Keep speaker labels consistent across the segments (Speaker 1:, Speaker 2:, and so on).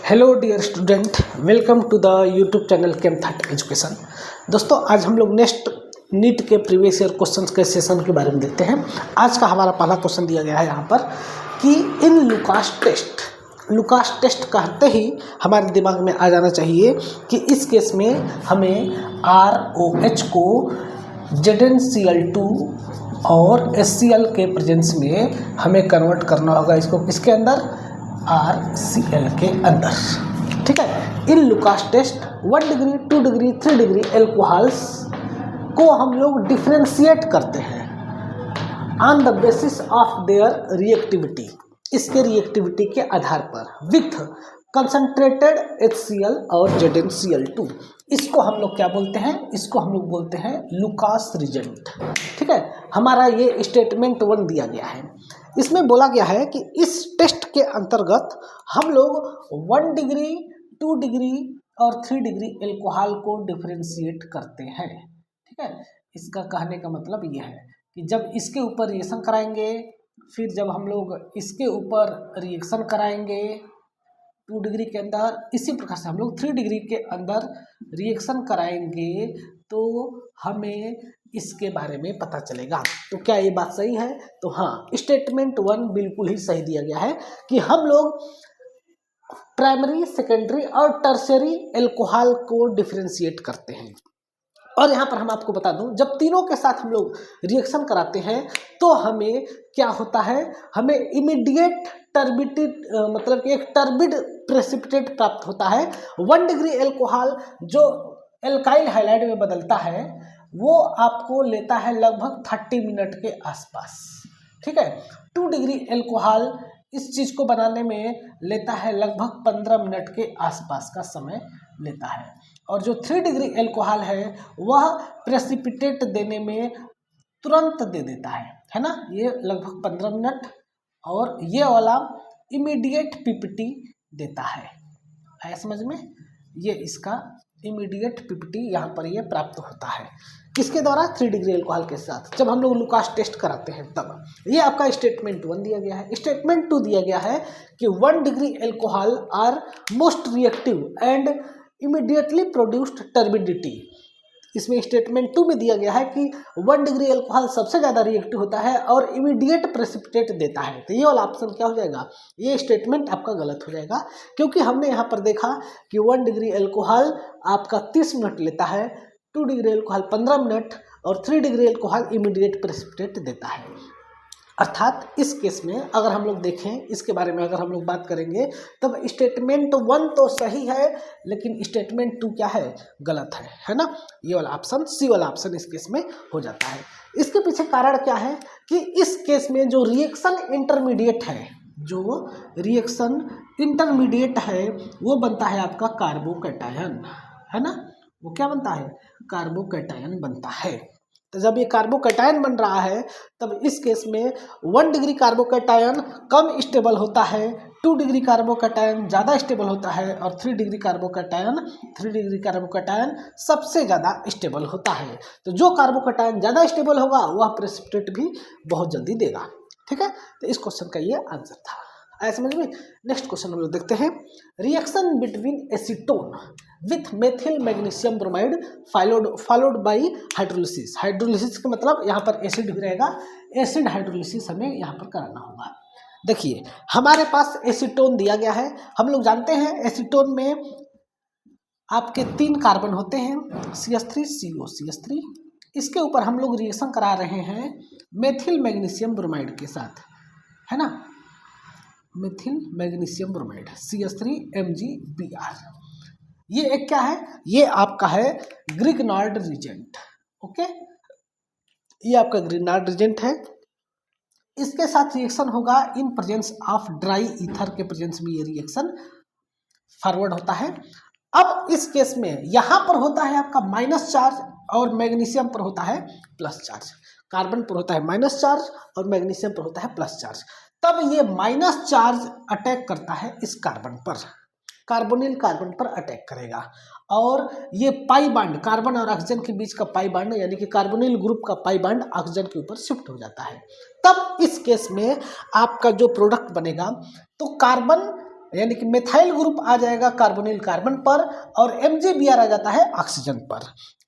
Speaker 1: Hello dear student, welcome to the YouTube channel केम30 education. दोस्तों, आज हम लोग नेक्स्ट नीट के प्रीवियस ईयर क्वेश्चंस के सेशन के बारे में देखते हैं। आज का हमारा पहला क्वेश्चन दिया गया है यहाँ पर कि इन लुकास टेस्ट कहते ही हमारे दिमाग में आ जाना चाहिए कि इस केस में हमें ROH को ZnCl2 और HCl के प्रेजेंस में हमें कन्वर्ट करना होगा। इसको किसके अंदर? RCl के अंदर। ठीक है। In Lucas test 1 degree 2 degree 3 degree alcohols को हम लोग डिफ्रेंशिएट करते हैं on the basis of their reactivity, इसके रिएक्टिविटी के आधार पर विथ कंसंट्रेटेड HCl और ZnCl2। इसको हम लोग क्या बोलते हैं? इसको हम लोग बोलते हैं लुकास रिजेंट। ठीक है। हमारा ये स्टेटमेंट 1 दिया गया है। इसमें बोला गया है कि इस टेस्ट के अंतर्गत हम लोग 1 डिग्री 2 डिग्री और 3 डिग्री एल्कोहल को डिफ्रेंशिएट करते हैं। ठीक है। इसका कहने का मतलब ये है कि जब इसके ऊपर रिएक्शन कराएंगे, फिर जब हम लोग इसके ऊपर रिएक्शन कराएंगे 2 डिग्री के अंदर, इसी प्रकार से हम लोग 3 डिग्री के अंदर रिएक्शन कराएंगे तो हमें इसके बारे में पता चलेगा। तो क्या ये बात सही है? तो हाँ, स्टेटमेंट 1 बिल्कुल ही सही दिया गया है कि हम लोग प्राइमरी, सेकेंडरी और टर्शियरी एल्कोहल को डिफ्रेंशिएट करते हैं। और यहाँ पर हम आपको बता दूं, जब तीनों के साथ हम लोग रिएक्शन कराते हैं तो हमें क्या होता है? हमें इमीडिएट टर्बिडिट मतलब कि एक टर्बिड प्रेसिपिटेट प्राप्त होता है। 1 डिग्री एल्कोहल जो एल्काइल हाइलाइड में बदलता है वो आपको लेता है लगभग 30 मिनट के आसपास। ठीक है। 2 डिग्री एल्कोहल इस चीज़ को बनाने में लेता है लगभग 15 मिनट के आसपास का समय लेता है। और जो 3 डिग्री एल्कोहल है वह प्रेसिपिटेट देने में तुरंत दे देता है ना? ये लगभग 15 मिनट, और ये वाला इमीडिएट पीपीटी देता है। आया समझ में? ये इसका इमीडिएट पीपीटी यहाँ पर ये प्राप्त होता है। किसके द्वारा? 3 डिग्री एल्कोहल के साथ जब हम लोग लुकास टेस्ट कराते हैं तब। ये आपका स्टेटमेंट 1 दिया गया है। स्टेटमेंट 2 दिया गया है कि 1 degree alcohol are most reactive and immediately produced turbidity. इसमें स्टेटमेंट 2 में दिया गया है कि 1 डिग्री एल्कोहल सबसे ज़्यादा रिएक्टिव होता है और इमीडिएट प्रेसिपिटेट देता है। तो ये वाला ऑप्शन क्या हो जाएगा? ये स्टेटमेंट आपका गलत हो जाएगा, क्योंकि हमने यहाँ पर देखा कि 1 डिग्री एल्कोहल आपका 30 मिनट लेता है, 2 डिग्री एल्कोहल 15 मिनट और 3 डिग्री एल्कोहल इमीडिएट प्रेसिपिटेट देता है। अर्थात इस केस में अगर हम लोग देखें, इसके बारे में अगर हम लोग बात करेंगे, तब स्टेटमेंट 1 तो सही है लेकिन स्टेटमेंट 2 क्या है? गलत है ना? ये वाला ऑप्शन, सी वाला ऑप्शन इस केस में हो जाता है। इसके पीछे कारण क्या है कि इस केस में जो रिएक्शन इंटरमीडिएट है वो बनता है आपका कार्बोकैटायन, है ना? वो क्या बनता है? कार्बोकैटायन बनता है। तो जब ये कार्बोकैटायन बन रहा है तब इस केस में 1 डिग्री कार्बोकैटायन कम स्टेबल होता है, 2 डिग्री कार्बोकैटायन ज़्यादा स्टेबल होता है और 3 डिग्री कार्बोकैटायन सबसे ज़्यादा स्टेबल होता है। तो जो कार्बोकैटायन ज़्यादा स्टेबल होगा वह प्रेसिपिटेट भी बहुत जल्दी देगा। ठीक है। तो इस क्वेश्चन का ये आंसर था। आया समझ में? नेक्स्ट क्वेश्चन हम लोग देखते हैं। Reaction between acetone with methyl magnesium bromide followed by hydrolysis. Hydrolysis का मतलब यहाँ पर एसिड भी रहेगा। एसिड हाइड्रोलिसिस हमें यहाँ पर कराना होगा। देखिए, हमारे पास एसीटोन दिया गया है। हम लोग जानते हैं एसीटोन में आपके 3 कार्बन होते हैं, CH3 CO CH3। इसके ऊपर हम लोग रिएक्शन करा रहे हैं मेथिल मैग्नीशियम ब्रोमाइड के साथ, है ना? Methyl magnesium bromide CH3MgBr। ये एक क्या है? ये आपका है ग्रिग्नार्ड रिजेंट। ओके, ये आपका ग्रिग्नार्ड रिजेंट है। इसके साथ रिएक्शन होगा in presence of dry ether के प्रेजेंस में ये रिएक्शन फॉरवर्ड होता है। अब इस केस में यहाँ पर होता है आपका माइनस चार्ज और मैग्नीशियम पर होता है प्लस चार्ज। कार्बन पर होता है माइनस चार्ज और मैग्नीशियम पर होता है प्लस चार्ज। तब ये माइनस चार्ज अटैक करता है इस कार्बन पर, कार्बोनिल कार्बन पर अटैक करेगा और ये पाई बांड, कार्बन और ऑक्सीजन के बीच का पाई बांड यानी कि कार्बोनिल ग्रुप का पाई बांड ऑक्सीजन के ऊपर शिफ्ट हो जाता है। तब इस केस में आपका जो प्रोडक्ट बनेगा तो कार्बन यानी कि मेथाइल ग्रुप आ जाएगा कार्बोनिल कार्बन पर और MgBr आ जाता है ऑक्सीजन पर,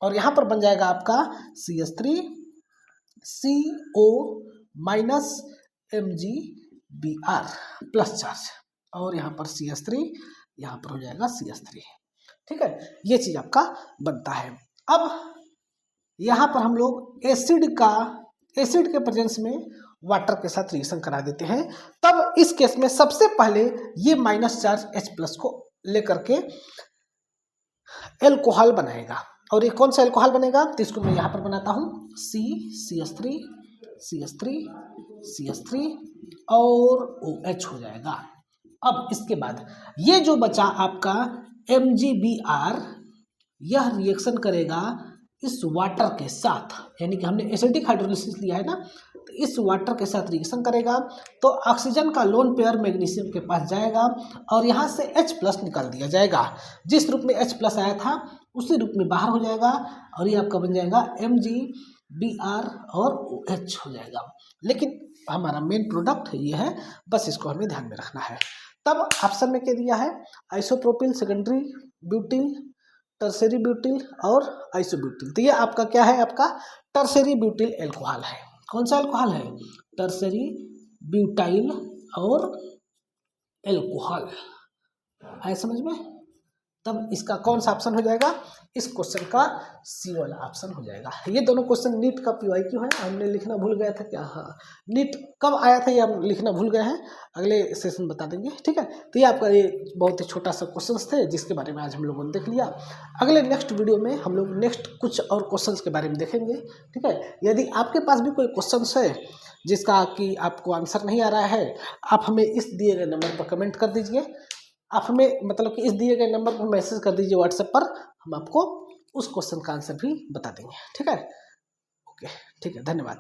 Speaker 1: और यहाँ पर बन जाएगा आपका CH3CO minus MgBr plus charge, और यहाँ पर CH3, यहाँ पर हो जाएगा CH3। ठीक है, ये चीज आपका बनता है। अब यहाँ पर हम लोग एसिड के प्रेजेंस में वाटर के साथ रिएक्शन करा देते हैं, तब इस केस में सबसे पहले ये माइनस चार्ज H+ को लेकर के एल्कोहल बनाएगा, और ये कौन सा एल्कोहल बनेगा तो इसको मैं यहाँ पर बनाता हूँ CH3 और OH हो जाएगा। अब इसके बाद ये जो बचा आपका MgBr, यह रिएक्शन करेगा इस वाटर के साथ, यानी कि हमने एसिडिक हाइड्रोलिसिस लिया है ना, तो इस वाटर के साथ रिएक्शन करेगा तो ऑक्सीजन का लोन पेयर मैग्नीशियम के पास जाएगा और यहाँ से H+ निकाल दिया जाएगा। जिस रूप में H+ आया था उसी रूप में बाहर हो जाएगा और ये आपका बन जाएगा MgBr और OH हो जाएगा। लेकिन हमारा मेन प्रोडक्ट ये है, बस इसको हमें ध्यान में रखना है। तब ऑप्शन में क्या दिया है, isopropyl, secondary butyl, tertiary butyl और आइसोब्यूटिल। तो ये आपका क्या है, आपका टर्सरी ब्यूटिल एल्कोहल है। कौन सा एल्कोहल है, टर्सरी ब्यूटाइल और एल्कोहल, आए समझ में। तब इसका कौन सा ऑप्शन हो जाएगा, इस क्वेश्चन का सी वाला ऑप्शन हो जाएगा। ये दोनों क्वेश्चन नीट का PYQ है, हमने लिखना भूल गया था क्या, हाँ नीट कब आया था ये हम लिखना भूल गए हैं, अगले सेशन बता देंगे। ठीक है, तो ये आपका ये बहुत ही छोटा सा क्वेश्चंस थे जिसके बारे में आज हम लोगों ने देख लिया। अगले नेक्स्ट वीडियो में हम लोग नेक्स्ट कुछ और क्वेश्चंस के बारे में देखेंगे। ठीक है, यदि आपके पास भी कोई क्वेश्चन है जिसका कि आपको आंसर नहीं आ रहा है, आप हमें इस दिए गए नंबर पर कमेंट कर दीजिए, आप हमें मतलब कि इस दिए गए नंबर पर मैसेज कर दीजिए व्हाट्सएप पर, हम आपको उस क्वेश्चन का आंसर भी बता देंगे। ठीक है, ओके, ठीक है, धन्यवाद।